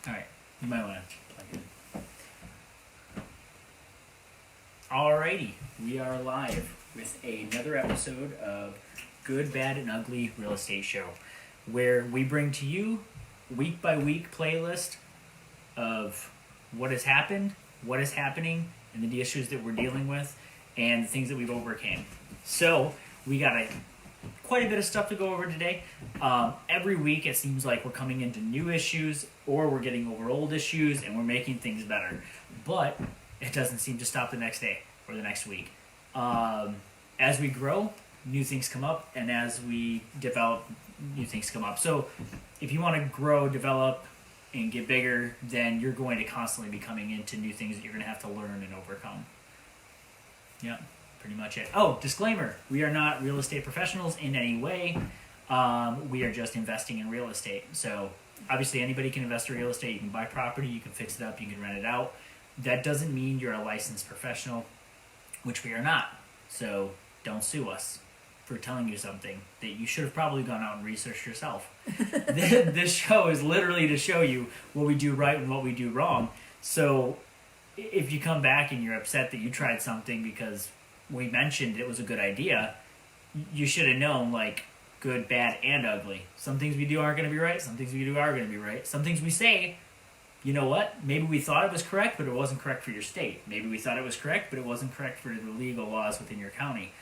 Alright, you might want to plug in. Alrighty, we are live with another episode of Good, Bad, and Ugly Real Estate Show, where we bring to you week by week playlist of what has happened, what is happening, and the issues that we're dealing with, and the things that we've overcame. So, we got quite a bit of stuff to go over today. Every week it seems like we're coming into new issues or we're getting over old issues and we're making things better. But it doesn't seem to stop the next day or the next week. As we grow, new things come up, and as we develop, new things come up. So if you want to grow, develop, and get bigger, then you're going to constantly be coming into new things that you're going to have to learn and overcome. Yeah. Pretty much it. Oh, disclaimer. We are not real estate professionals in any way. We are just investing in real estate. So, obviously, anybody can invest in real estate. You can buy property, you can fix it up, you can rent it out. That doesn't mean you're a licensed professional, which we are not. So, don't sue us for telling you something that you should have probably gone out and researched yourself. This show is literally to show you what we do right and what we do wrong. So, if you come back and you're upset that you tried something because we mentioned it was a good idea, you should have known, like, good, bad, and ugly. Some things we do aren't going to be right. Some things we do are going to be right. Some things we say, you know what? Maybe we thought it was correct, but it wasn't correct for your state. Maybe we thought it was correct, but it wasn't correct for the legal laws within your county.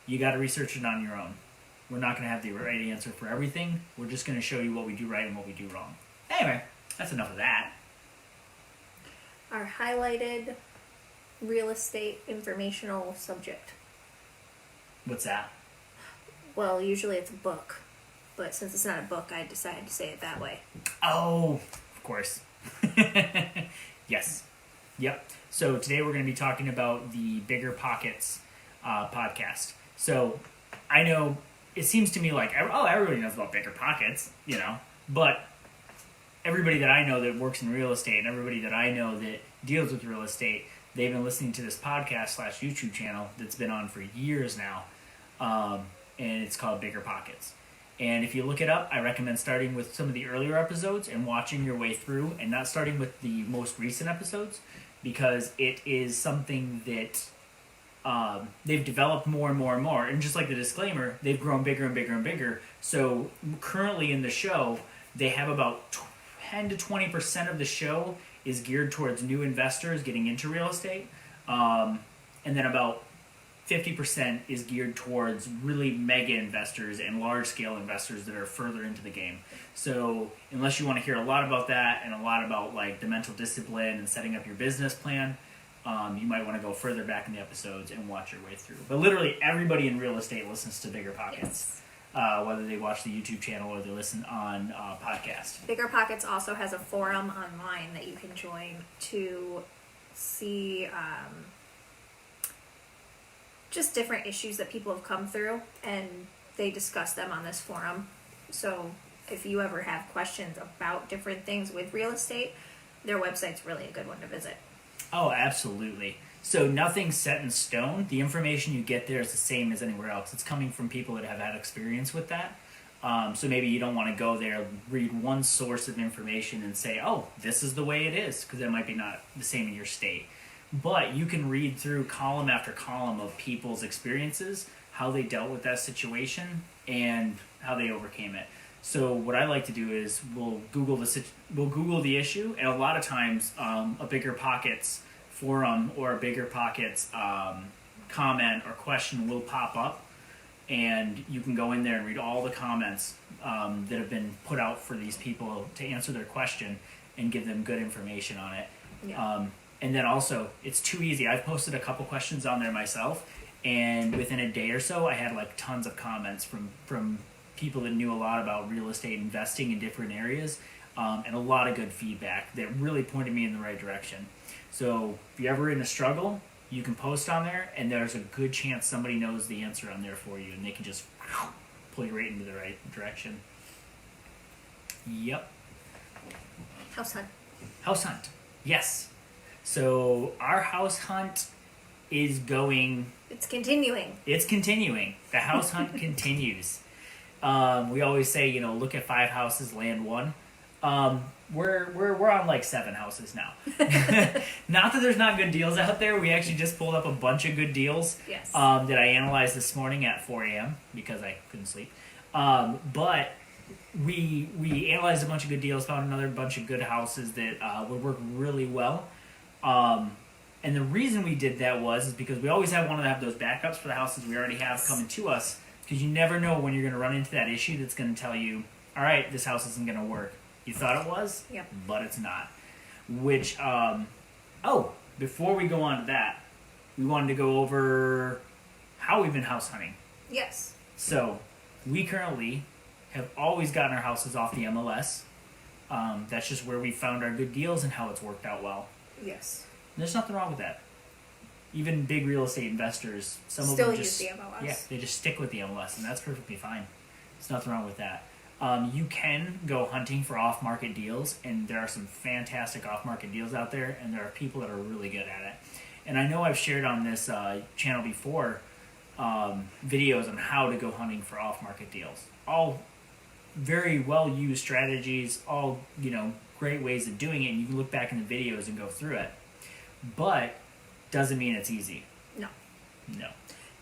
You got to research it on your own. We're not going to have the right answer for everything. We're just going to show you what we do right and what we do wrong. Anyway, that's enough of that. Our highlighted real estate informational subject. What's that? Well, usually it's a book, but since it's not a book, I decided to say it that way. Oh, of course. Yes. Yep. So today we're going to be talking about the Bigger Pockets podcast. So I know it seems to me like, oh, everybody knows about Bigger Pockets, you know, but everybody that I know that works in real estate and everybody that I know that deals with real estate, they've been listening to this podcast / YouTube channel that's been on for years now, and it's called Bigger Pockets. And if you look it up, I recommend starting with some of the earlier episodes and watching your way through, and not starting with the most recent episodes, because it is something that they've developed more and more and more. And just like the disclaimer, they've grown bigger and bigger and bigger. So currently in the show, they have about 10 to 20% of the show is geared towards new investors getting into real estate. And then about 50% is geared towards really mega investors and large-scale investors that are further into the game. So unless you want to hear a lot about that and a lot about like the mental discipline and setting up your business plan, you might want to go further back in the episodes and watch your way through. But literally everybody in real estate listens to Bigger Pockets. Yes. Whether they watch the YouTube channel or they listen on podcast. Bigger Pockets also has a forum online that you can join to see just different issues that people have come through, and they discuss them on this forum. So if you ever have questions about different things with real estate, their website's really a good one to visit. Oh, absolutely. So nothing's set in stone. The information you get there is the same as anywhere else. It's coming from people that have had experience with that. So maybe you don't want to go there, read one source of information and say, oh, this is the way it is, because it might be not the same in your state. But you can read through column after column of people's experiences, how they dealt with that situation, and how they overcame it. So what I like to do is we'll Google the issue, and a lot of times a Bigger Pockets forum or a Bigger Pockets comment or question will pop up, and you can go in there and read all the comments that have been put out for these people to answer their question and give them good information on it. Yeah. And then also, it's too easy. I've posted a couple questions on there myself, and within a day or so, I had like tons of comments from people that knew a lot about real estate investing in different areas, and a lot of good feedback that really pointed me in the right direction. So if you're ever in a struggle, you can post on there, and there's a good chance somebody knows the answer on there for you, and they can just pull you right into the right direction. Yep. House hunt. House hunt. Yes. So our house hunt is going... It's continuing. It's continuing. The house hunt continues. We always say, look at 5 houses, land 1. We're on like 7 houses now. Not that there's not good deals out there. We actually just pulled up a bunch of good deals. Yes. That I analyzed this morning at 4 a.m. because I couldn't sleep. But we analyzed a bunch of good deals, found another bunch of good houses that would work really well. And the reason we did that is because we always want to have those backups for the houses we already have coming to us, because you never know when you're going to run into that issue that's going to tell you, all right, this house isn't going to work. You thought it was, yep, but it's not. Which, before we go on to that, we wanted to go over how we've been house hunting. Yes. So, we currently have always gotten our houses off the MLS. That's just where we found our good deals and how it's worked out well. Yes. There's nothing wrong with that. Even big real estate investors, some still of them just use the MLS. Yeah, they just stick with the MLS, and that's perfectly fine. There's nothing wrong with that. You can go hunting for off-market deals, and there are some fantastic off-market deals out there, and there are people that are really good at it. And I know I've shared on this channel before videos on how to go hunting for off-market deals. All very well-used strategies, all great ways of doing it, and you can look back in the videos and go through it. But doesn't mean it's easy. No. No.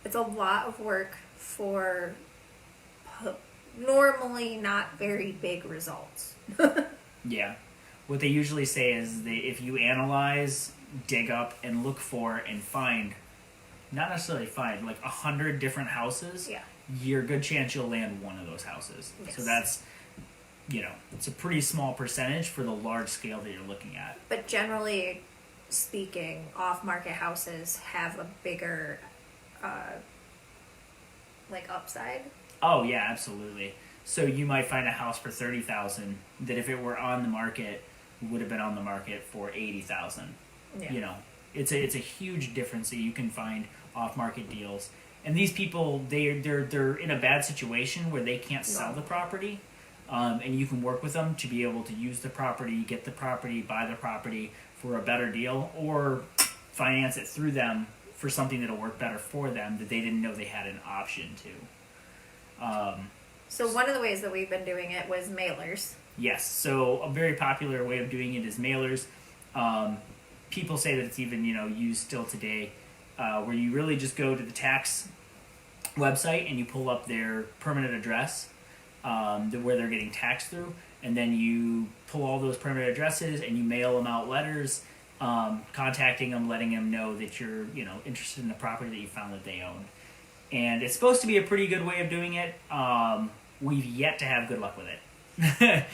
It's a lot of work for normally not very big results. Yeah. What they usually say is if you analyze, dig up, and look for and find, not necessarily find, like 100 different houses, yeah, you're a good chance you'll land one of those houses. Yes. So that's, it's a pretty small percentage for the large scale that you're looking at. But generally speaking, off-market houses have a bigger, upside. Oh yeah, absolutely. So you might find a house for $30,000 that if it were on the market would have been on the market for $80,000. Yeah. It's a huge difference that you can find off-market deals. And these people, they're in a bad situation where they can't sell the property, and you can work with them to be able to use the property, get the property, buy the property for a better deal, or finance it through them for something that'll work better for them that they didn't know they had an option to. So one of the ways that we've been doing it was mailers. Yes, so a very popular way of doing it is mailers. People say that it's even used still today, where you really just go to the tax website and you pull up their permanent address, where they're getting taxed through, and then you pull all those permanent addresses and you mail them out letters, contacting them, letting them know that you're interested in the property that you found that they owned. And it's supposed to be a pretty good way of doing it. We've yet to have good luck with it.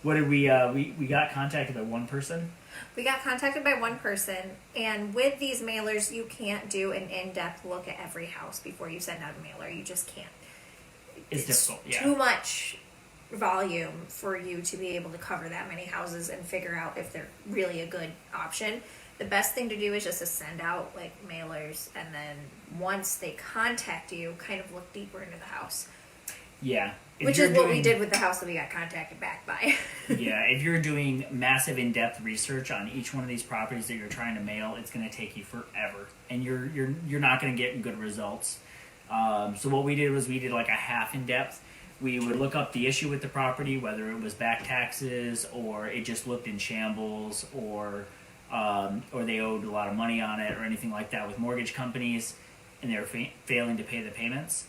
What did we got contacted by one person? We got contacted by one person, and with these mailers, you can't do an in-depth look at every house before you send out a mailer. You just can't. It's difficult, yeah. Too much volume for you to be able to cover that many houses and figure out if they're really a good option. The best thing to do is just to send out mailers, and then once they contact you, kind of look deeper into the house. Yeah. Which is what we did with the house that we got contacted back by. Yeah, if you're doing massive in-depth research on each one of these properties that you're trying to mail, it's going to take you forever, and you're not going to get good results. So what we did was we did like a half in-depth. We would look up the issue with the property, whether it was back taxes or it just looked in shambles, or they owed a lot of money on it or anything like that with mortgage companies, and they were failing to pay the payments.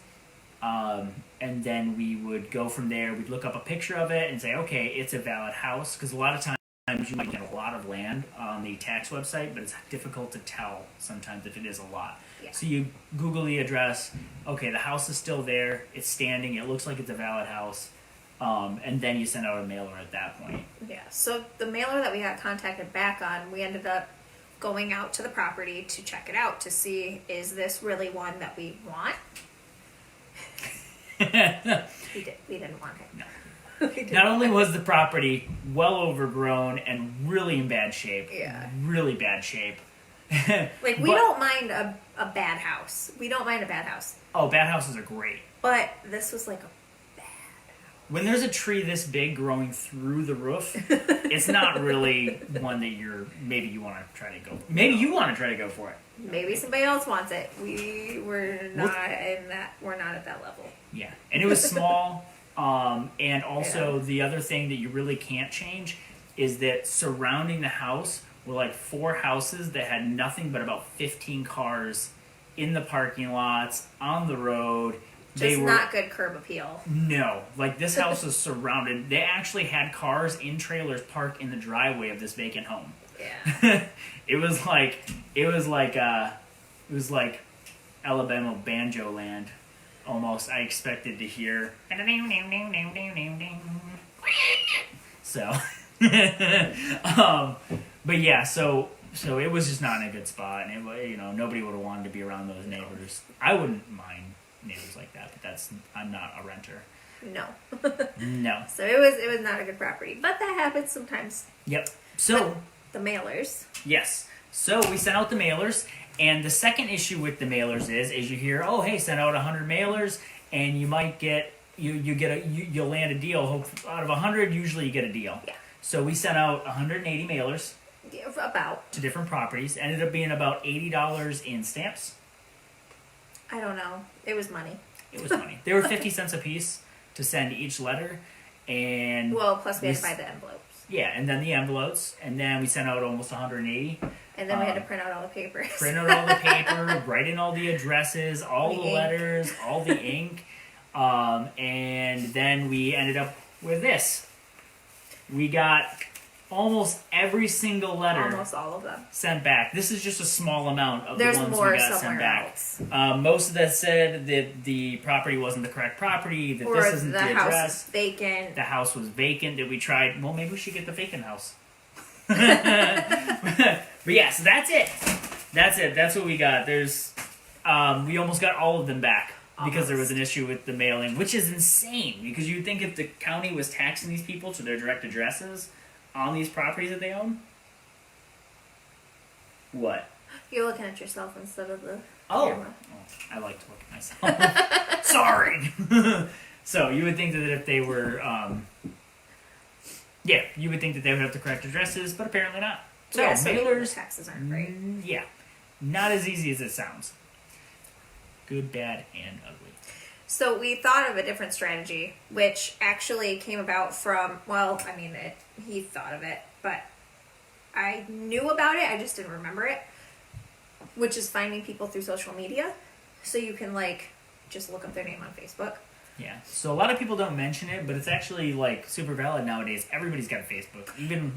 And then we would go from there. We'd look up a picture of it and say, okay, it's a valid house. Because a lot of times you might get a lot of land on the tax website, but it's difficult to tell sometimes if it is a lot. Yeah. So you Google the address. Okay, the house is still there. It's standing. It looks like it's a valid house. And then you send out a mailer at that point. Yeah. So the mailer that we got contacted back on, we ended up going out to the property to check it out to see, is this really one that we want? We didn't want it. No. Not only was the property well overgrown and really in bad shape, really bad shape. We don't mind a bad house. We don't mind a bad house. Oh, bad houses are great. But this was like a bad house. When there's a tree this big growing through the roof, it's not really one that maybe you want to try to go. Maybe you want to try to go for it. Maybe somebody else wants it. We're not at that level. Yeah, and it was small. And also the other thing that you really can't change is that surrounding the house were like 4 houses that had nothing but about 15 cars in the parking lots, on the road. Just not good curb appeal. No, like this house is surrounded. They actually had cars in trailers parked in the driveway of this vacant home. Yeah. it was like Alabama banjo land. Almost, I expected to hear. So, but yeah, so it was just not in a good spot, and nobody would have wanted to be around those neighbors. I wouldn't mind neighbors like that, but I'm not a renter. No. No. So it was not a good property, but that happens sometimes. Yep. So but the mailers. Yes. So we sent out the mailers, and the second issue with the mailers is you hear, oh hey, send out 100 mailers, and you might get you'll land a deal. Out of 100, usually you get a deal. Yeah. So we sent out 180 mailers. Yeah, about. To different properties. Ended up being about $80 in stamps. I don't know. It was money. It was money. They were 50 cents a piece to send each letter, and plus we had to buy the envelopes. Yeah, and then the envelopes, and then we sent out almost 180. And then we had to print out all the papers. Print out all the paper, write in all the addresses, all the letters, all the ink, and then we ended up with this. We got almost every single letter. Almost all of them. Sent back. This is just a small amount of There's the ones more we got sent back. Else. Most of that said that the property wasn't the correct property, that this isn't the address. The house is vacant. The house was vacant, that we tried. Well, maybe we should get the vacant house. But yeah, so that's it. That's what we got. There's, we almost got all of them back. Because there was an issue with the mailing, which is insane. Because you'd think if the county was taxing these people to their direct addresses on these properties that they own. What? You're looking at yourself instead of the Oh, camera. I like to look at myself. Sorry. So you would think that if they were, you would think that they would have the correct addresses, but apparently not. So mailers, taxes aren't great. Yeah, not as easy as it sounds. Good, bad, and ugly. So we thought of a different strategy, which actually came about from, he thought of it, but I knew about it, I just didn't remember it, which is finding people through social media. So you can, just look up their name on Facebook. Yeah, so a lot of people don't mention it, but it's actually, super valid nowadays. Everybody's got a Facebook. Even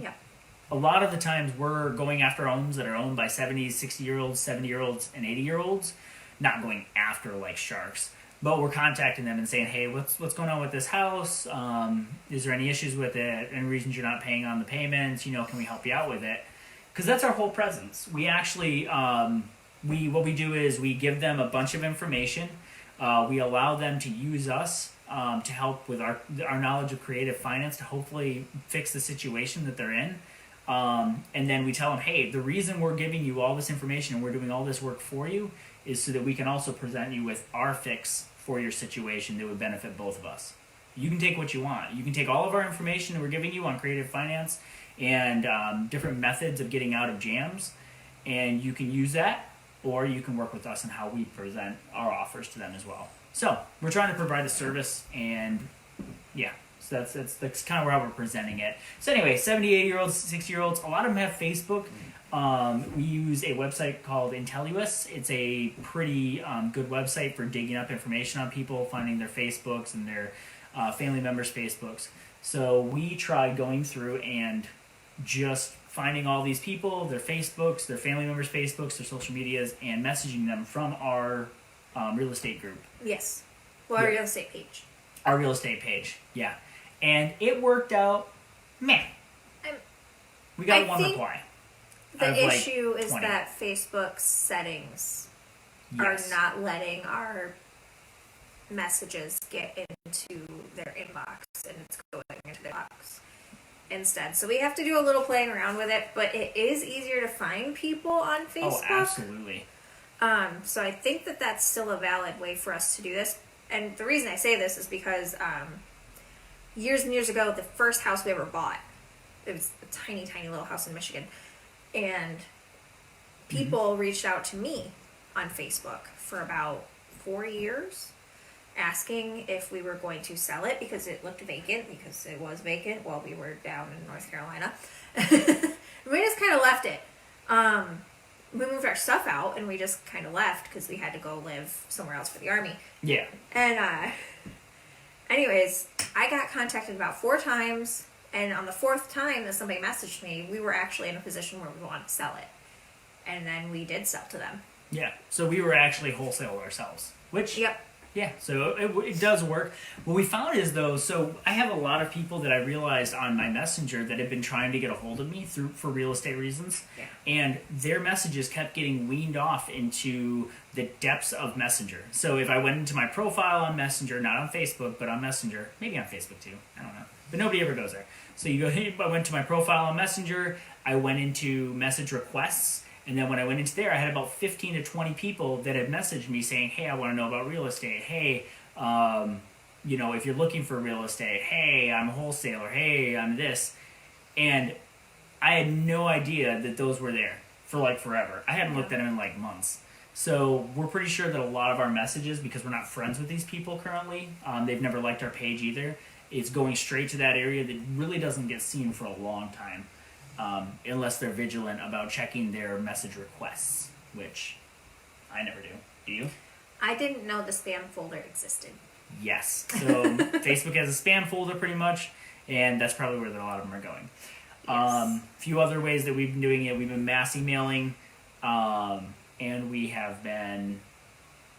a lot of the times we're going after homes that are owned by 70, 60-year-olds, 70-year-olds, and 80-year-olds. Not going after like sharks, but we're contacting them and saying, hey, what's going on with this house? Is there any issues with it? Any reasons you're not paying on the payments? Can we help you out with it? Because that's our whole presence. We actually, what we do is we give them a bunch of information. We allow them to use us to help with our knowledge of creative finance to hopefully fix the situation that they're in. And then we tell them, hey, the reason we're giving you all this information and we're doing all this work for you is so that we can also present you with our fix for your situation that would benefit both of us. You can take what you want. You can take all of our information that we're giving you on creative finance and different methods of getting out of jams, and you can use that, or you can work with us on how we present our offers to them as well. So we're trying to provide a service, and so that's kind of how we're presenting it. So anyway, 70, 80-year-olds, 60-year-olds, a lot of them have Facebook. We use a website called Intellius. It's a pretty good website for digging up information on people, finding their Facebooks and their family members' Facebooks. So we tried going through and just finding all these people, their Facebooks, their family members' Facebooks, their social medias, and messaging them from our real estate group. Yes. Well, our real estate page. Our real estate page, yeah. And it worked out, man. We got one reply. The issue is that Facebook's settings are not letting our messages get into their inbox, and it's going into their box instead. So we have to do a little playing around with it, but it is easier to find people on Facebook. Oh, absolutely. So I think that that's still a valid way for us to do this. And the reason I say this is because years and years ago, the first house we ever bought, it was a tiny, tiny little house in Michigan. And people reached out to me on Facebook for about 4 years. asking if we were going to sell it because it looked vacant, because it was vacant while we were down in North Carolina. We just kind of left it. We moved our stuff out and we just kind of left because we had to go live somewhere else for the Army. Yeah. And anyways, I got contacted about 4 times, and on the 4th time that somebody messaged me, we were actually in a position where we wanted to sell it. And then we did sell to them. Yeah. So we were actually wholesale ourselves, which... Yep. Yeah, so it does work. What we found is, though, so I have a lot of people that I realized on my Messenger that have been trying to get a hold of me for real estate reasons. Yeah. And their messages kept getting weaned off into the depths of Messenger. So if I went into my profile on Messenger, not on Facebook, but on Messenger, maybe on Facebook too, I don't know. But nobody ever goes there. So you go, I went to my profile on Messenger, I went into message requests, and then when I went into there, I had about 15 to 20 people that had messaged me saying, hey, I want to know about real estate. Hey, if you're looking for real estate. Hey, I'm a wholesaler. Hey, I'm this. And I had no idea that those were there for like forever. I hadn't looked at them in like months. So we're pretty sure that a lot of our messages, because we're not friends with these people currently, they've never liked our page either, it's going straight to that area that really doesn't get seen for a long time. Unless they're vigilant about checking their message requests, which I never do. Do you? I didn't know the spam folder existed. Yes. So Facebook has a spam folder pretty much, and that's probably where a lot of them are going. Yes. A few other ways that we've been doing it, we've been mass emailing, and we have been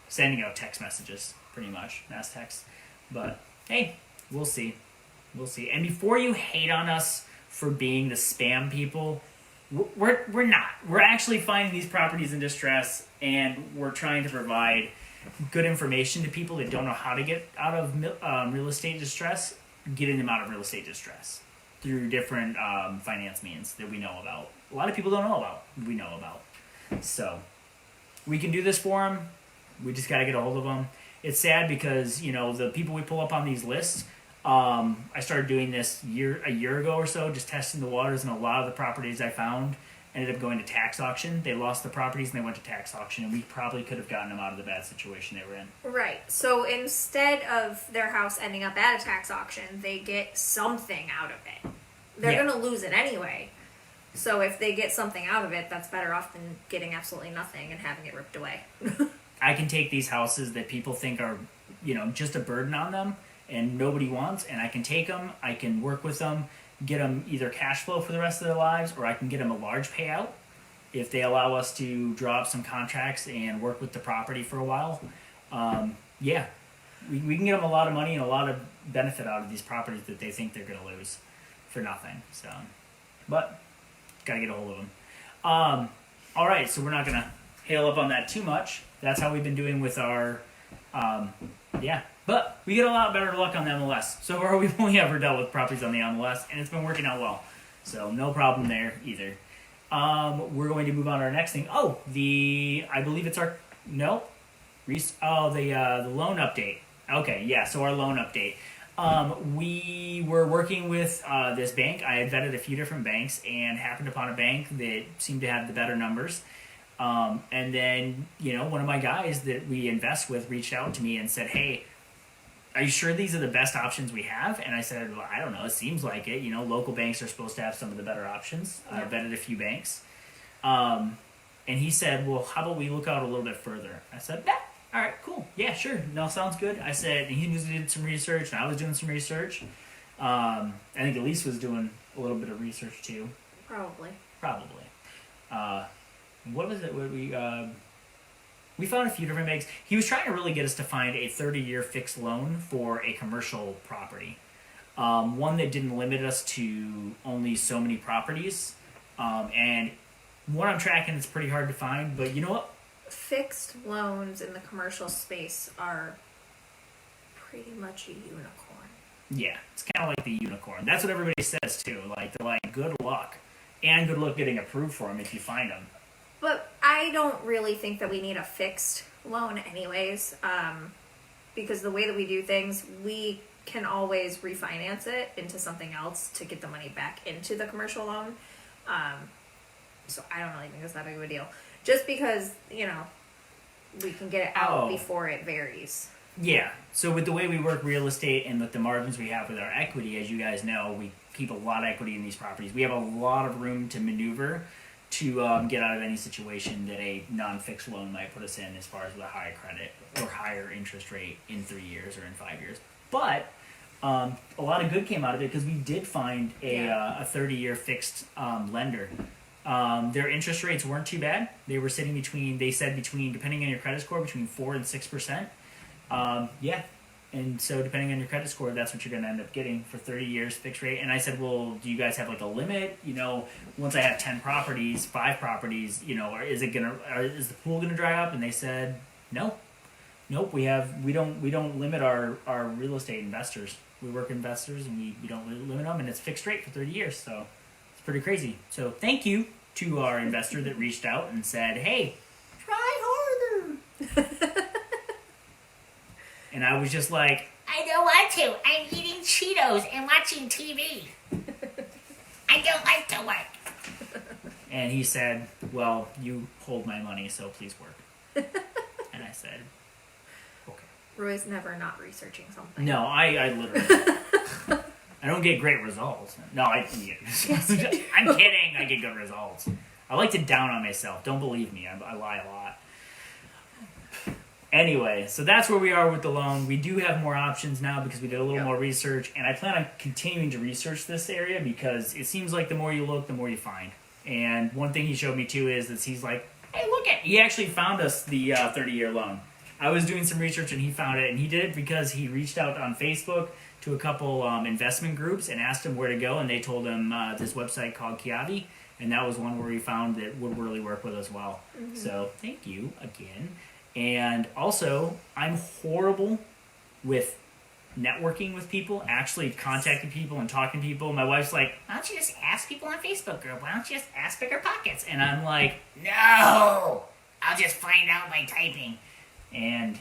sending out text messages, pretty much, mass text. But, hey, we'll see. We'll see. And before you hate on us for being the spam people, we're not. We're actually finding these properties in distress, and we're trying to provide good information to people that don't know how to get out of real estate distress, getting them out of real estate distress through different finance means that we know about. A lot of people don't know about. We know about. So we can do this for them. We just got to get a hold of them. It's sad because, the people we pull up on these lists, I started doing this a year ago or so, just testing the waters, and a lot of the properties I found ended up going to tax auction. They lost the properties and they went to tax auction, and we probably could have gotten them out of the bad situation they were in. Right. So instead of their house ending up at a tax auction, they get something out of it. They're going to lose it anyway. So if they get something out of it, that's better off than getting absolutely nothing and having it ripped away. I can take these houses that people think are, just a burden on them and nobody wants, and I can take them, I can work with them, get them either cash flow for the rest of their lives, or I can get them a large payout if they allow us to draw up some contracts and work with the property for a while. We can get them a lot of money and a lot of benefit out of these properties that they think they're going to lose for nothing. So, but got to get a hold of them. All right, so we're not going to hail up on that too much. That's how we've been doing with our, But we get a lot better luck on the MLS. So far, we've only ever dealt with properties on the MLS, and it's been working out well. So no problem there either. We're going to move on to our next thing. The loan update. Okay, yeah, so our loan update. We were working with this bank. I had vetted a few different banks and happened upon a bank that seemed to have the better numbers. And then, one of my guys that we invest with reached out to me and said, hey, are you sure these are the best options we have? And I said, well, I don't know. It seems like it. Local banks are supposed to have some of the better options. I vetted a few banks. And he said, well, how about we look out a little bit further? I said, yeah, all right, cool. Yeah, sure. No, sounds good. I said, and he did some research, and I was doing some research. I think Elise was doing a little bit of research too. Probably. What was it? We found a few different banks. He was trying to really get us to find a 30-year fixed loan for a commercial property. One that didn't limit us to only so many properties. And what I'm tracking is pretty hard to find, but you know what? Fixed loans in the commercial space are pretty much a unicorn. Yeah, it's kind of like the unicorn. That's what everybody says too. They're like, good luck. And good luck getting approved for them if you find them. But I don't really think that we need a fixed loan anyways, because the way that we do things, we can always refinance it into something else to get the money back into the commercial loan. So I don't really think it's that big of a deal. Just because, we can get it out before it varies. Yeah. So with the way we work real estate and with the margins we have with our equity, as you guys know, we keep a lot of equity in these properties. We have a lot of room to maneuver to get out of any situation that a non-fixed loan might put us in, as far as with a higher credit or higher interest rate in 3 years or in 5 years. But a lot of good came out of it because we did find a 30-year fixed lender. Their interest rates weren't too bad. They were sitting between, they said between, depending on your credit score, between 4 and 6%. Yeah. And so depending on your credit score, that's what you're going to end up getting for 30 years fixed rate. And I said, well, do you guys have like a limit? You know, once I have 10 properties, 5 properties, you know, is the pool going to dry up? And they said, no. Nope, we don't limit our real estate investors. We work investors and we don't limit them, and it's fixed rate for 30 years. So it's pretty crazy. So thank you to our investor that reached out and said, hey, try harder. And I was just like, I don't want to. I'm eating Cheetos and watching TV. I don't like to work. And he said, well, you hold my money, so please work. And I said, okay. Roy's never not researching something. No, I literally... I don't get great results. No, Yes, you do. I'm kidding. I get good results. I like to down on myself. Don't believe me. I lie a lot. Anyway, so that's where we are with the loan. We do have more options now because we did a little more research, and I plan on continuing to research this area because it seems like the more you look, the more you find. And one thing he showed me too is that he's like, hey, look at, he actually found us the 30-year loan. I was doing some research and he found it, and he did it because he reached out on Facebook to a couple investment groups and asked them where to go, and they told him this website called Kiavi, and that was one where he found that would really work with us well. Mm-hmm. So thank you again. And also, I'm horrible with networking with people, actually contacting people and talking to people. My wife's like, why don't you just ask people on Facebook group? Why don't you just ask Bigger Pockets? And I'm like, no, I'll just find out by typing. And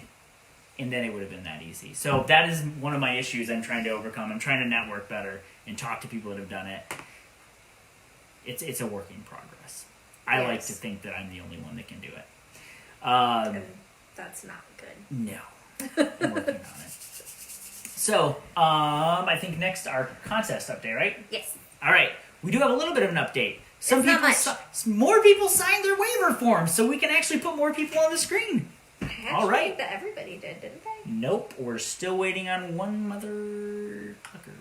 then it would have been that easy. So that is one of my issues I'm trying to overcome. I'm trying to network better and talk to people that have done it. It's a work in progress. I like to think that I'm the only one that can do it. And that's not good. No. I'm working on it. So, I think next our contest update, right? Yes. All right. We do have a little bit of an update. More people signed their waiver forms, so we can actually put more people on the screen. I All right. think that everybody did, didn't they? Nope. We're still waiting on one mother fucker.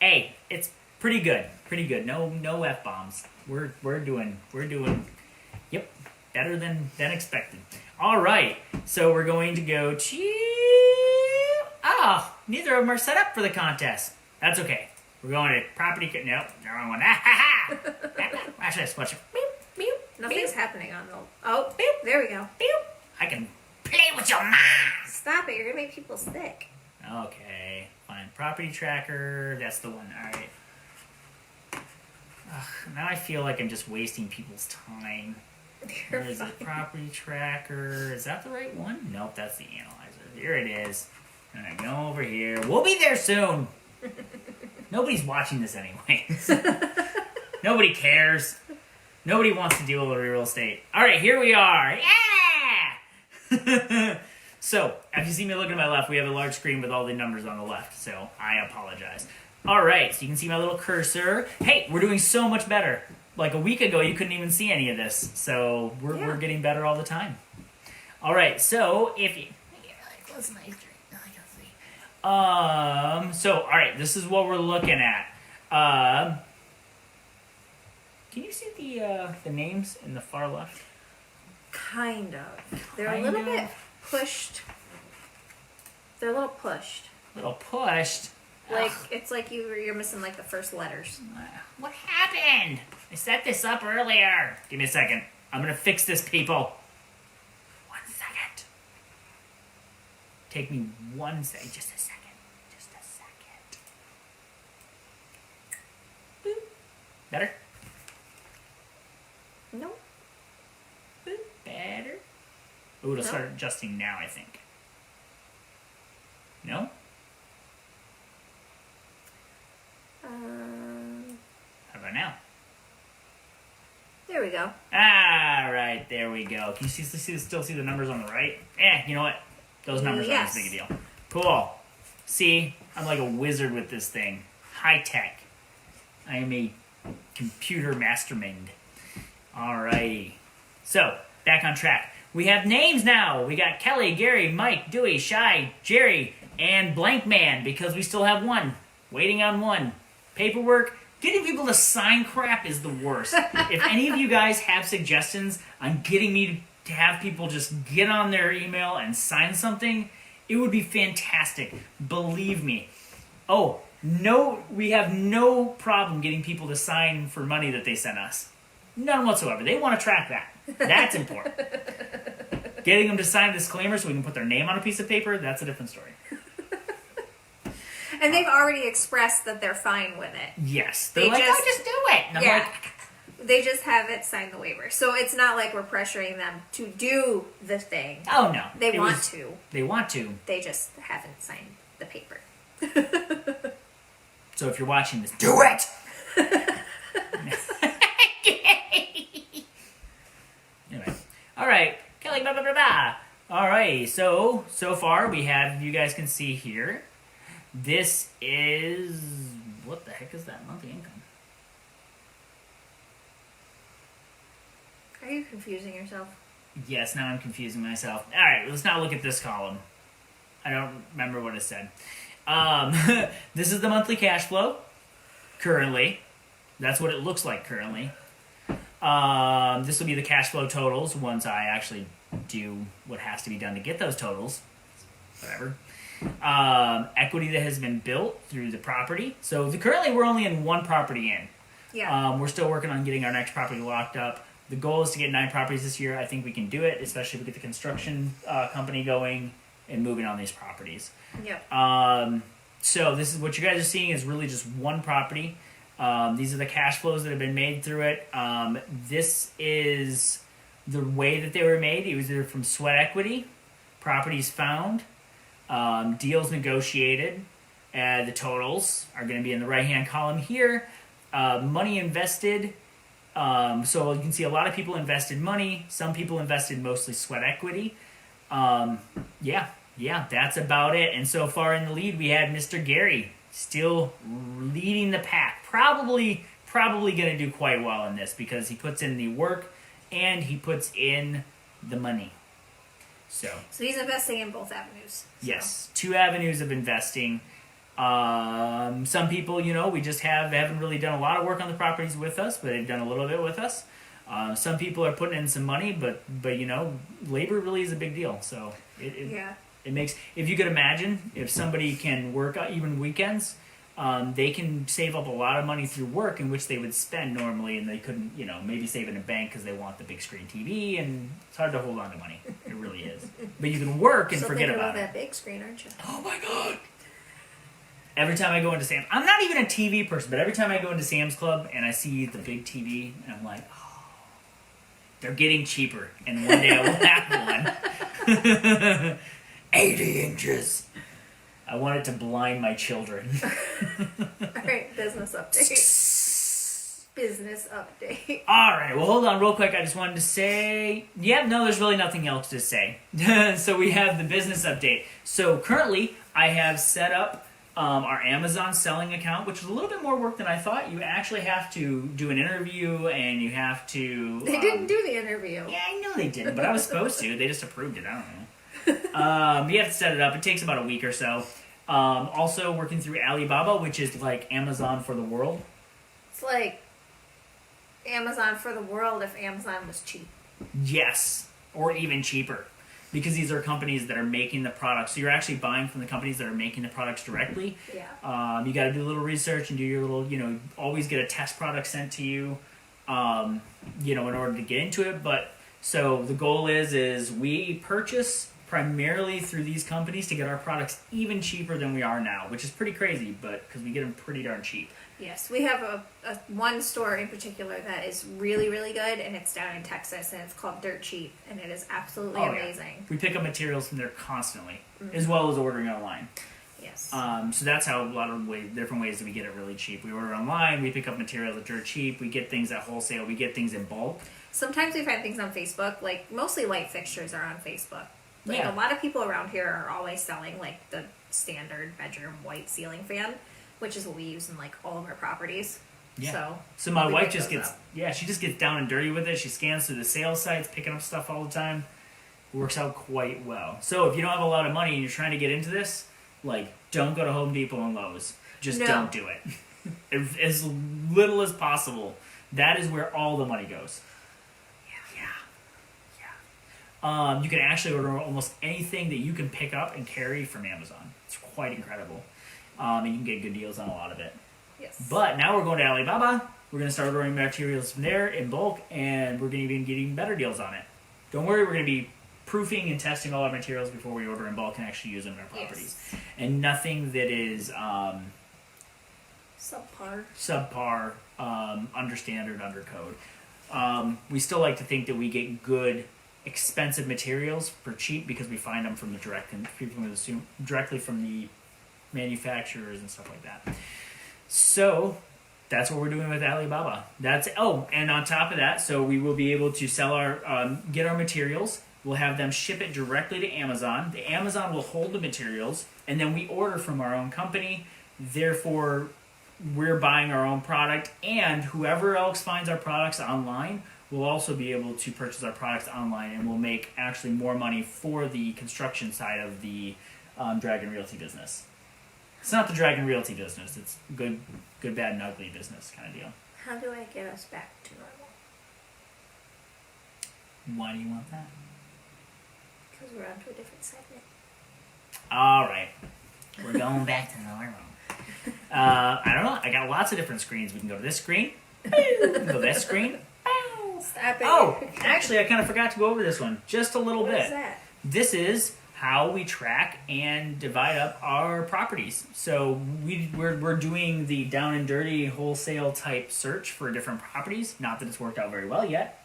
Hey, it's pretty good. Pretty good. No F-bombs. We're doing yep, better than expected. All right, so we're going to go to neither of them are set up for the contest. That's okay. We're going to property. Nope, the wrong one. Watch this. Watch it. Beep, beep. Nothing's happening on the. Oh, beep. There we go. Beep. I can play with your mind. Stop it! You're gonna make people sick. Okay, fine. Property tracker. That's the one. All right. Now I feel like I'm just wasting people's time. There's a property tracker. Is that the right one? Nope, that's the analyzer. Here it is. All right, go over here. We'll be there soon. Nobody's watching this anyways. Nobody cares. Nobody wants to deal with real estate. All right, here we are. Yeah! So, as you see me looking to my left, we have a large screen with all the numbers on the left, so I apologize. All right, so you can see my little cursor. Hey, we're doing so much better. Like a week ago, you couldn't even see any of this. So we're getting better all the time. All right, so if you... Close my drink. So, all right, this is what we're looking at. Can you see the names in the far left? Kind of. They're a little bit pushed. They're a little pushed. Like, it's like you're missing, like, the first letters. What happened? I set this up earlier. Give me a second. I'm going to fix this, people. 1 second. Take me 1 second. Just a second. Just a second. Boop. Better? Nope. Boop. Better? Ooh, it'll start adjusting now, I think. No? How about now? There we we go. Ah, right, there we go. Can you still see the numbers on the right? You know what? Those numbers aren't as big a deal. Cool. See, I'm like a wizard with this thing. High tech. I am a computer mastermind. Alrighty. So, back on track. We have names now. We got Kelly, Gary, Mike, Dewey, Shy, Jerry, and Blank Man, because we still have one. Waiting on one. Paperwork. Getting people to sign crap is the worst. If any of you guys have suggestions on getting me to have people just get on their email and sign something, it would be fantastic. Believe me. Oh, no, we have no problem getting people to sign for money that they sent us. None whatsoever. They want to track that. That's important. Getting them to sign a disclaimer so we can put their name on a piece of paper, that's a different story. And they've already expressed that they're fine with it. Yes. They're like, just do it. And I'm like... They just haven't signed the waiver. So it's not like we're pressuring them to do the thing. Oh, no. They want to. They want to. They just haven't signed the paper. So if you're watching this, do it! Anyway. Alright. Kelly, blah, blah, blah, blah. Alright, so far we have, you guys can see here, this is, what the heck is that monthly income? Are you confusing yourself? Yes, now I'm confusing myself. Alright, let's now look at this column. I don't remember what it said. This is the monthly cash flow, currently. That's what it looks like currently. This will be the cash flow totals once I actually do what has to be done to get those totals. Whatever. Equity that has been built through the property. So currently we're only in one property in. Yeah. We're still working on getting our next property locked up. The goal is to get 9 properties this year. I think we can do it, especially if we get the construction company going and moving on these properties. Yep. So this is what you guys are seeing is really just one property. These are the cash flows that have been made through it. This is the way that they were made. It was either from sweat equity, properties found, deals negotiated. The totals are going to be in the right-hand column here. Money invested. So you can see a lot of people invested money. Some people invested mostly sweat equity. Yeah, that's about it. And so far in the lead, we had Mr. Gary still leading the pack. Probably going to do quite well in this because he puts in the work and he puts in the money. So he's investing in both avenues. So. Yes, 2 avenues of investing. Some people, we just haven't really done a lot of work on the properties with us, but they've done a little bit with us. Some people are putting in some money, but labor really is a big deal. So it makes, if you could imagine, if somebody can work even weekends, they can save up a lot of money through work in which they would spend normally, and they couldn't, maybe save in a bank because they want the big screen TV, and it's hard to hold on to money. It really is. But you can work and forget about it. That big screen, aren't you? Oh my God. Every time I go into Sam's, I'm not even a TV person, but every time I go into Sam's Club and I see the big TV, I'm like, oh, they're getting cheaper, and one day I will have one. 80 inches. I want it to blind my children. Alright, business update. Business update. Alright, well hold on real quick. I just wanted to say, there's really nothing else to say. So we have the business update. So currently, I have set up our Amazon selling account, which is a little bit more work than I thought. You actually have to do an interview, and you have to... They didn't do the interview. Yeah, I know they didn't, but I was supposed to. They just approved it. I don't know. You have to set it up. It takes about a week or so. Also working through Alibaba, which is like Amazon for the world. It's like Amazon for the world if Amazon was cheap. Yes, or even cheaper. Because these are companies that are making the products. So you're actually buying from the companies that are making the products directly. Yeah. You got to do a little research and do your little, always get a test product sent to you, in order to get into it. But so the goal is we purchase primarily through these companies to get our products even cheaper than we are now, which is pretty crazy, but because we get them pretty darn cheap. Yes, we have a one store in particular that is really, really good, and it's down in Texas, and it's called Dirt Cheap, and it is absolutely amazing. Yeah. We pick up materials from there constantly, as well as ordering online. Yes. So that's how a lot of different ways that we get it really cheap. We order online, we pick up materials that are cheap, we get things at wholesale, we get things in bulk. Sometimes we find things on Facebook, like mostly light fixtures are on Facebook. Like Yeah. a lot of people around here are always selling like the standard bedroom white ceiling fan, which is what we use in like all of our properties. Yeah. So My we wife pick just those gets, up. she just gets down and dirty with it. She scans through the sales sites, picking up stuff all the time. Works out quite well. So if you don't have a lot of money and you're trying to get into this, like, don't go to Home Depot and Lowe's. Just No. don't do it. As little as possible. That is where all the money goes. Yeah. You can actually order almost anything that you can pick up and carry from Amazon. It's quite incredible. And you can get good deals on a lot of it. Yes. But now we're going to Alibaba. We're going to start ordering materials from there in bulk, and we're going to be getting better deals on it. Don't worry, we're going to be proofing and testing all our materials before we order in bulk and actually use them in our properties. Yes. And nothing that is subpar, under standard, under code. We still like to think that we get good, expensive materials for cheap because we find them from the directly from the manufacturers and stuff like that. So that's what we're doing with Alibaba. And on top of that, so we will be able to sell get our materials. We'll have them ship it directly to Amazon. The Amazon will hold the materials, and then we order from our own company. Therefore, we're buying our own product, and whoever else finds our products online will also be able to purchase our products online, and we'll make actually more money for the construction side of the Dragon Realty business. It's not the Dragon Realty business. It's good, bad, and ugly business kind of deal. How do I get us back to normal? Why do you want that? Because we're on to a different segment. All right. We're going back to normal. I don't know. I got lots of different screens. We can go to this screen. We can go to this screen. Stop it. Oh, actually, I kind of forgot to go over this one just a little What bit. is that? This is how we track and divide up our properties. So we're doing the down and dirty wholesale type search for different properties. Not that it's worked out very well yet,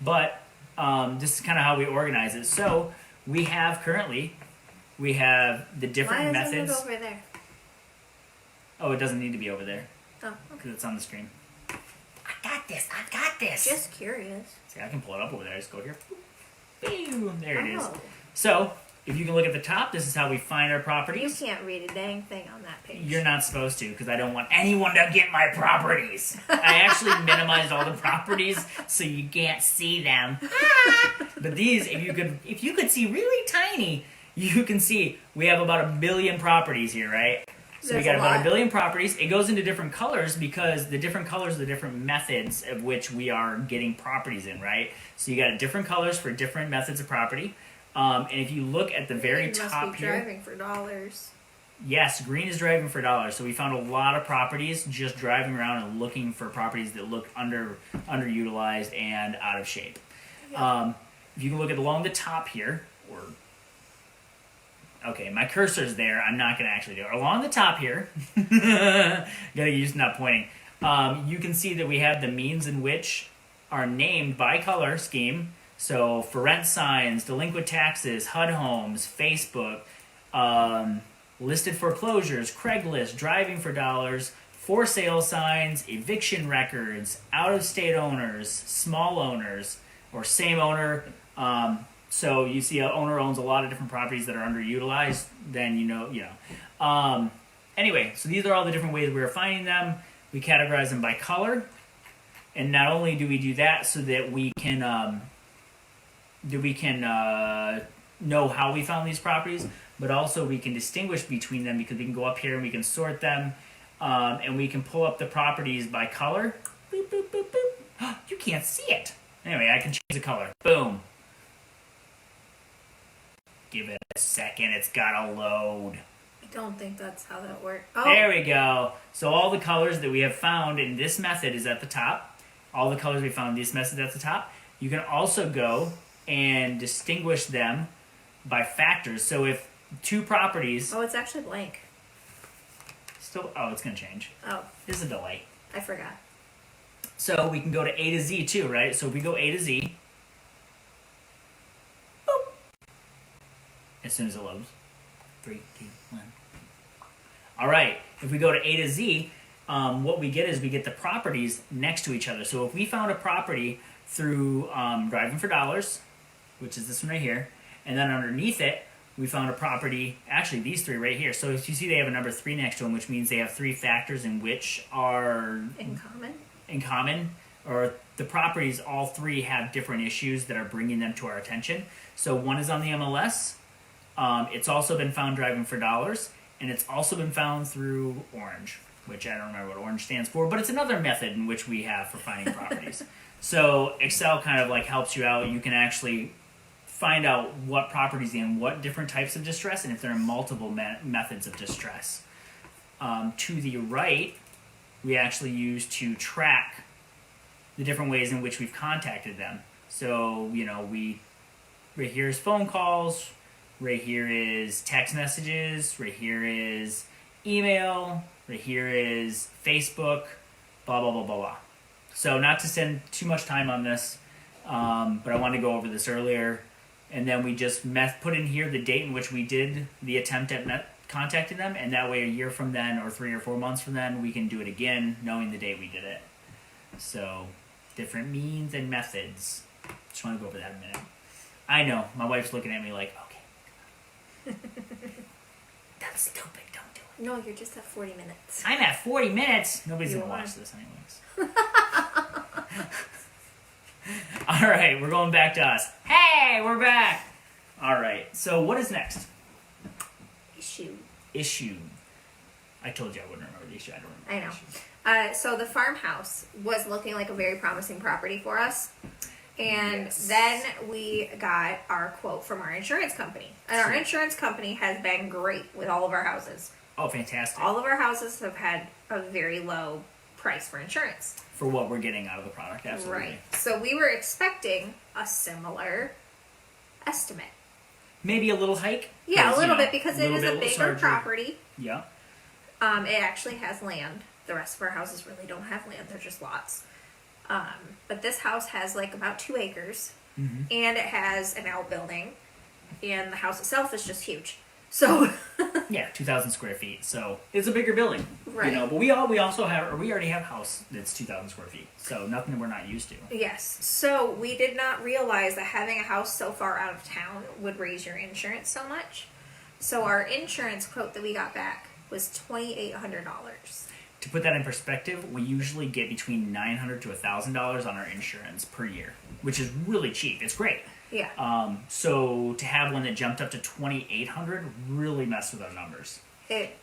but this is kind of how we organize it. So we have the different Why isn't methods. it over there? Oh, it doesn't need to be over there Oh, okay. because it's on the screen. I got this. Just curious. See, I can pull it up over there. Just go here. Boom. There it is. Oh. So, if you can look at the top, this is how we find our You properties. can't read a dang thing on that page. You're not supposed to, because I don't want anyone to get my properties. I actually minimized all the properties so you can't see them. But these, if you could see really tiny, you can see we have about 1 billion properties here, right? So That's we got a about lot. 1 billion properties. It goes into different colors because the different colors are the different methods of which we are getting properties in, right? So you got different colors for different methods of property. And if you look at the very You top must be here, driving for dollars. yes, green is driving for dollars. So we found a lot of properties just driving around and looking for properties that look underutilized and out of shape. Yeah. If you can look at along the top here, okay, my cursor's there. I'm not going to actually do it. Along the top here, gotta use not pointing. You can see that we have the means in which are named by color scheme. So for rent signs, delinquent taxes, HUD homes, Facebook, listed foreclosures, Craigslist, driving for dollars, for sale signs, eviction records, out-of-state owners, small owners, or same owner. So you see, an owner owns a lot of different properties that are underutilized. Then Anyway, so these are all the different ways we're finding them. We categorize them by color, and not only do we do that so that we can know how we found these properties, but also we can distinguish between them because we can go up here and we can sort them, and we can pull up the properties by color. Boop, boop, boop, boop. You can't see it. Anyway, I can change the color. Boom. Give it a second. It's got to load. I don't think that's how that works. Oh, There we go. So all the colors that we have found in this method is at the top. All the colors we found in this method is at the top. You can also go and distinguish them by factors. So if two properties... Oh, it's actually blank. it's going to change. Oh, There's a delay. I forgot. So we can go to A to Z too, right? So if we go A to Z... boop, as soon as it loads. 3, 2, 1. All right, if we go to A to Z, what we get is we get the properties next to each other. So if we found a property through Driving for Dollars, which is this one right here, and then underneath it, we found a property, actually these three right here. So if you see they have a number 3 next to them, which means they have 3 factors in which are in common, or the properties, all 3 have different issues that are bringing them to our attention. So one is on the MLS. It's also been found Driving for Dollars, and it's also been found through Orange, which I don't remember what Orange stands for, but it's another method in which we have for finding properties. So Excel kind of like helps you out. You can actually find out what properties and what different types of distress, and if there are multiple methods of distress. To the right, we actually use to track the different ways in which we've contacted them. So, right here is phone calls, right here is text messages, right here is email, right here is Facebook, blah, blah, blah, blah, blah. So not to spend too much time on this, but I wanted to go over this earlier. And then we just put in here the date in which we did the attempt at contacting them, and that way a year from then or 3 or 4 months from then, we can do it again knowing the date we did it. So different means and methods. Just want to go over that in a minute. I know, my wife's looking at me like, okay. That's stupid, don't do it. No, you're just at 40 minutes. I'm at 40 minutes. Nobody's going to watch this anyways. All right, we're going back to us. Hey, we're back. All right, so what is next? Issue. I told you I wouldn't remember the issue. I don't remember. I know. So the farmhouse was looking like a very promising property for us. And then we got our quote from our insurance company. And our insurance company has been great with all of our houses. Oh, fantastic. All of our houses have had a very low price for insurance. For what we're getting out of the product, absolutely. Right. So we were expecting a similar estimate. Maybe a little hike? Yeah, a little bit, because it is a bigger property. Yeah. It actually has land. The rest of our houses really don't have land. They're just lots. But this house has like about 2 acres. Mm-hmm. And it has an outbuilding. And the house itself is just huge. So yeah, 2,000 square feet. So it's a bigger building, right? But we already have a house that's 2,000 square feet. So nothing that we're not used to. Yes. So we did not realize that having a house so far out of town would raise your insurance so much. So our insurance quote that we got back was $2,800. To put that in perspective, we usually get between $900 to $1,000 on our insurance per year, which is really cheap. It's great. Yeah. So to have one that jumped up to $2,800 really messed with our numbers. It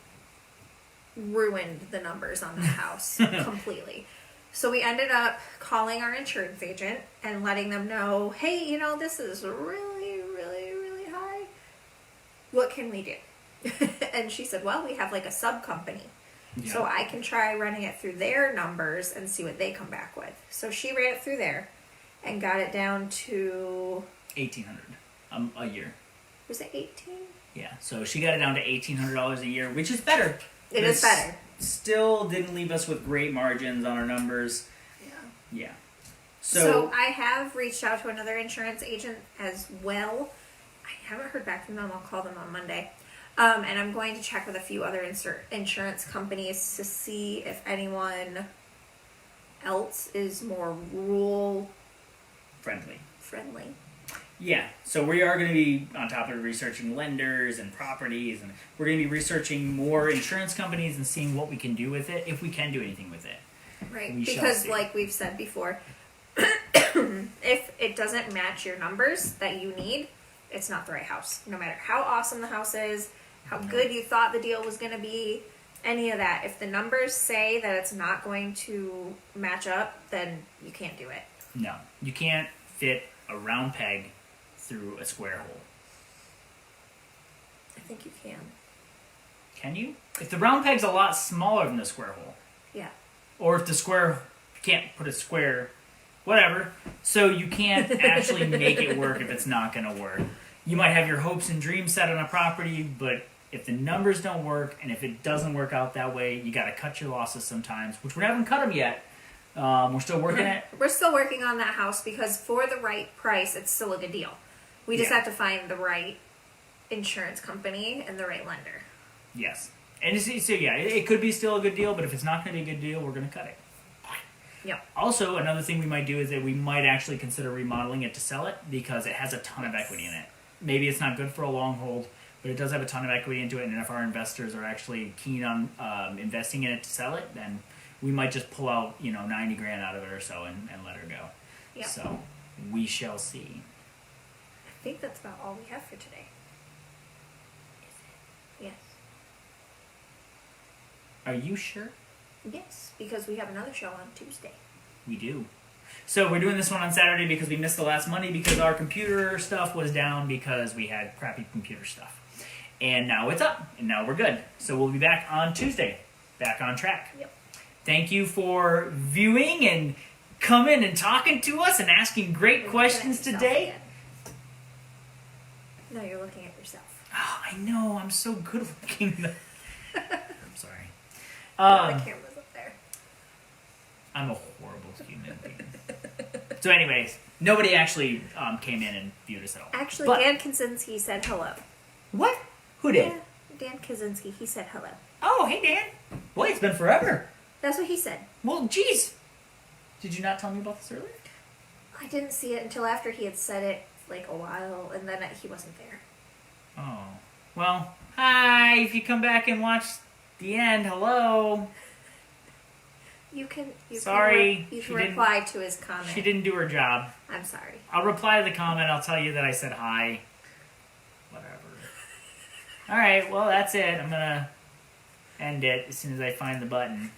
ruined the numbers on the house completely. So we ended up calling our insurance agent and letting them know, hey, this is really, really, really high. What can we do? And she said, well, we have like a sub company. Yeah. So I can try running it through their numbers and see what they come back with. So she ran it through there and got it down to $1,800 a year. Was it 18? Yeah, so she got it down to $1,800 a year, which is better. It is better. Still didn't leave us with great margins on our numbers. Yeah. So I have reached out to another insurance agent as well. I haven't heard back from them. I'll call them on Monday. And I'm going to check with a few other insurance companies to see if anyone else is more rural friendly. Yeah, so we are going to be on top of researching lenders and properties, and we're going to be researching more insurance companies and seeing what we can do with it, if we can do anything with it. Right, because like we've said before, if it doesn't match your numbers that you need, it's not the right house. No matter how awesome the house is, how good you thought the deal was going to be, any of that. If the numbers say that it's not going to match up, then you can't do it. No, you can't fit a round peg through a square hole. I think you can. Can you? If the round peg's a lot smaller than the square hole. Yeah. Or if the square, you can't put a square, whatever. So you can't actually make it work if it's not going to work. You might have your hopes and dreams set on a property, but if the numbers don't work, and if it doesn't work out that way, you got to cut your losses sometimes, which we haven't cut them yet. We're still working it. We're still working on that house because for the right price, it's still a good deal. We just have to find the right insurance company and the right lender. Yes. And so yeah, it could be still a good deal, but if it's not going to be a good deal, we're going to cut it. Yep. Also, another thing we might do is that we might actually consider remodeling it to sell it because it has a ton of equity in it. Maybe it's not good for a long hold, but it does have a ton of equity into it, and if our investors are actually keen on investing in it to sell it, then we might just pull out, $90,000 out of it or so and let her go. Yep. So we shall see. I think that's about all we have for today. Yes. Are you sure? Yes, because we have another show on Tuesday. We do. So we're doing this one on Saturday because we missed the last Monday because our computer stuff was down because we had crappy computer stuff. And now it's up, and now we're good. So we'll be back on Tuesday, back on track. Yep. Thank you for viewing and coming and talking to us and asking great questions today. Again. No, you're looking at yourself. Oh, I know. I'm so good looking. I'm sorry. The camera's up there. I'm a horrible human being. So anyways, nobody actually came in and viewed us at all. Actually, But- Dan Kaczynski said hello. What? Who did? Yeah, Dan Kaczynski, he said hello. Oh, hey, Dan. Boy, it's been forever. That's what he said. Well, geez. Did you not tell me about this earlier? I didn't see it until after he had said it, like, a while, and then he wasn't there. Oh. Well, hi. If you come back and watch the end, hello. You can Sorry, you she can didn't- reply to his comment. She didn't do her job. I'm sorry. I'll reply to the comment. I'll tell you that I said hi. Whatever. All right. Well, that's it. I'm going to end it as soon as I find the button.